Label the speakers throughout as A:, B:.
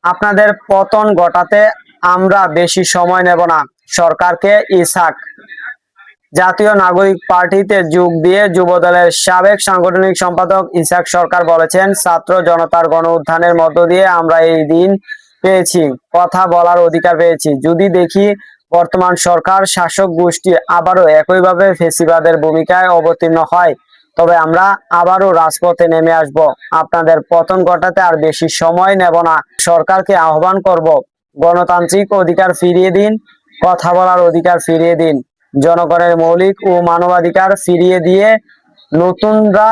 A: আপনাদের পতন ঘটাতে আমরা বেশি সময় নেব না। সরকারকে ইসাক। জাতীয় নাগরিক পার্টিতে যোগ দিয়ে যুবদলের সাবেক সাংগঠনিক সম্পাদক ইসাক সরকার বলেছেন, ছাত্র জনতার গণ উত্থানের মধ্য দিয়ে আমরা এই দিন পেয়েছি, কথা বলার অধিকার পেয়েছি। যদি দেখি বর্তমান সরকার শাসক গোষ্ঠী আবারও একইভাবে ফেসিবাদের ভূমিকায় অবতীর্ণ হয়, তবে আমরা আবারও রাজপথে নেমে আসব। আপনাদের পতন ঘটাতে আর বেশি সময় নেব না। সরকারকে আহ্বান করব, গণতান্ত্রিক অধিকার ফিরিয়ে দিন, কথা বলার অধিকার ফিরিয়ে দিন, জনগণের মৌলিক ও মানবাধিকার ফিরিয়ে দিয়ে নতুনরা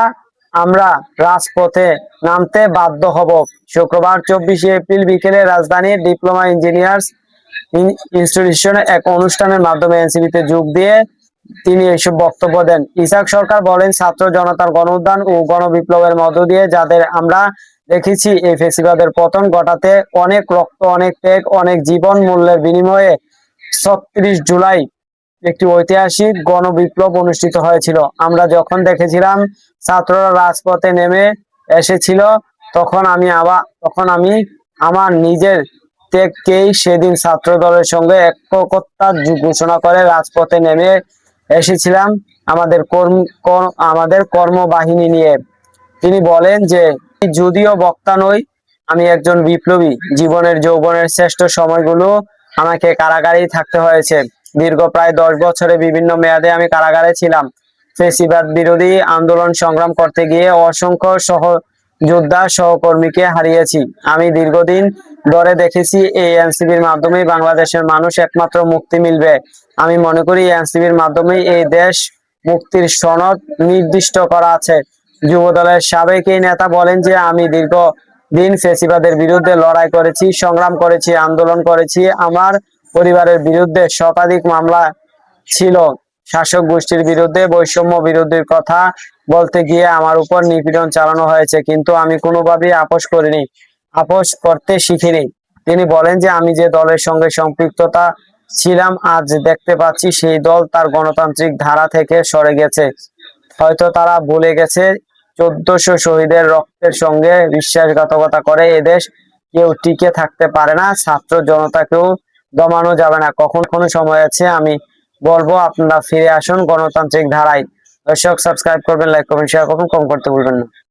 A: আমরা রাজপথে নামতে বাধ্য হব। শুক্রবার 24শে এপ্রিল বিকেলে রাজধানীর ডিপ্লোমা ইঞ্জিনিয়ার্স ইনস্টিটিউশনে এক অনুষ্ঠানের মাধ্যমে এনসিপিতে যোগ দিয়ে তিনি এসব বক্তব্য দেন। ইসাক সরকার বলেন, ছাত্র জনতার গণউত্থান ও গণবিপ্লবের মধ্য দিয়ে যাদের আমরা দেখেছি এই ফেসিবাদের পতন ঘটাতে অনেক রক্ত, অনেক ত্যাগ, অনেক জীবন মূল্যের বিনিময়ে ৩৬ জুলাই একটি ঐতিহাসিক গণবিপ্লব অনুষ্ঠিত হয়েছিল। আমরা যখন দেখেছিলাম ছাত্ররা রাজপথে নেমে এসেছিল, তখন আমি আমার নিজের ত্যাগকেই সেদিন ছাত্র দলের সঙ্গে একতা ঘোষণা করে রাজপথে নেমে এসেছিলাম আমাদের কর্মবাহিনী নিয়ে। তিনি বলেন যে, যদিও বক্তা নই, আমি একজন বিপ্লবী। জীবনের যৌবনের শ্রেষ্ঠ সময়গুলো আমাকে কারাগারেই থাকতে হয়েছে। দীর্ঘ প্রায় 10 বছরে বিভিন্ন মেয়াদে আমি কারাগারে ছিলাম। ফেসিবাদ বিরোধী আন্দোলন সংগ্রাম করতে গিয়ে অসংখ্য সহযোদ্ধা সহকর্মীকে হারিয়েছি। আমি দীর্ঘদিন ধরে দেখেছি এই এনসিপির মাধ্যমেই বাংলাদেশের মানুষ একমাত্র মুক্তি মিলবে। আমি মনে করি এনসিপির মাধ্যমেই এই দেশ মুক্তির সনদ নির্দিষ্ট করা আছে। যুবদলের সাবেক এই নেতা বলেন যে, আমি দীর্ঘদিন ফেসিবাদের বিরুদ্ধে লড়াই করেছি, সংগ্রাম করেছি, আন্দোলন করেছি। আমার পরিবারের বিরুদ্ধে শতাধিক মামলা ছিল। শাসক গোষ্ঠীর বিরুদ্ধে, বৈষম্য বিরোধীর কথা বলতে গিয়ে আমার উপর নিপীড়ন চালানো হয়েছে, কিন্তু আমি কোনোভাবেই আপোষ করিনি, আপোষ করতে শিখিনি। তিনি বলেন যে, আমি যে দলের সঙ্গে সম্পৃক্ততা ছিলাম, আজ দেখতে পাচ্ছি সেই দল তার গণতান্ত্রিক ধারা থেকে সরে গেছে। হয়তো তারা ভুলে গেছে 1400 শহীদের রক্তের সঙ্গে বিশ্বাসঘাতকতা করে এদেশ কেউ টিকে থাকতে পারে না, ছাত্র জনতাকেও দমানো যাবে না। কখন কোনো সময় আছে, আমি বলবো আপনারা ফিরে আসুন গণতান্ত্রিক ধারায়। দর্শক, সাবস্ক্রাইব করবেন, লাইক করবেন, শেয়ার করবেন, কমেন্ট করতে ভুলবেন না।